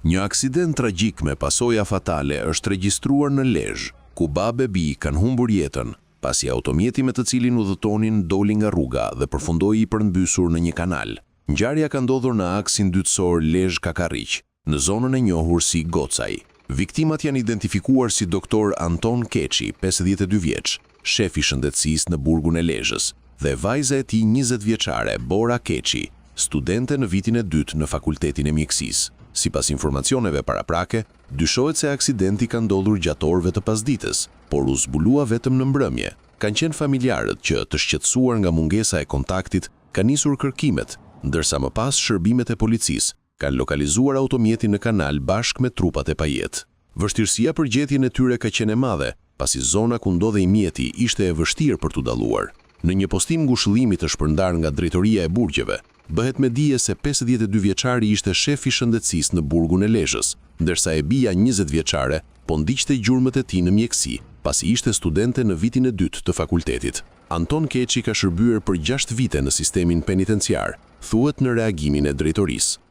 Një aksident tragjik me pasoja fatale është regjistruar në Lezhë, ku babë e bi kanë humbur jetën, pasi automjeti me të cilin udhëtonin doli nga rruga dhe përfundoi i përmbysur në një kanal. Ngjarja ka ndodhur në aksin dytësor Lezhë-Kakariq, në zonën e njohur si Gocaj. Viktimat janë identifikuar si doktor Anton Keçi, 52 vjeç, shef i shëndetësisë në burgun e Lezhës, dhe vajza e tij 20 vjeçare, Bora Keçi, studente në vitin e dytë në Fakultetin e Mjekësisë. Sipas informacioneve paraprake, dyshohet se aksidenti ka ndodhur gjatë orëve të pasdites, por u zbulua vetëm në mbrëmje. Kanë qenë familjarët që, të shqetësuar nga mungesa e kontaktit, kanë nisur kërkimet, ndërsa më pas shërbimet e policisë kanë lokalizuar automjetin në kanal bashkë me trupat e pajet. Vështirësia për gjetjen e tyre ka qenë e madhe, pasi zona ku ndodhej mjeti ishte e vështirë për t'u dalluar. Në një postim ngushëllimi të shpërndar nga drejtoria e burgjeve, bëhet me dije se 52 vjeçari ishte shef i shëndetësisë në burgun e Lezhës, ndërsa e bija 20 vjeçare po ndiqte gjurmët e tij në mjekësi, pasi ishte studente në vitin e dytë të fakultetit. Anton Keçi ka shërbyer për 6 vite në sistemin penitenciar, thuhet në reagimin e drejtorisë.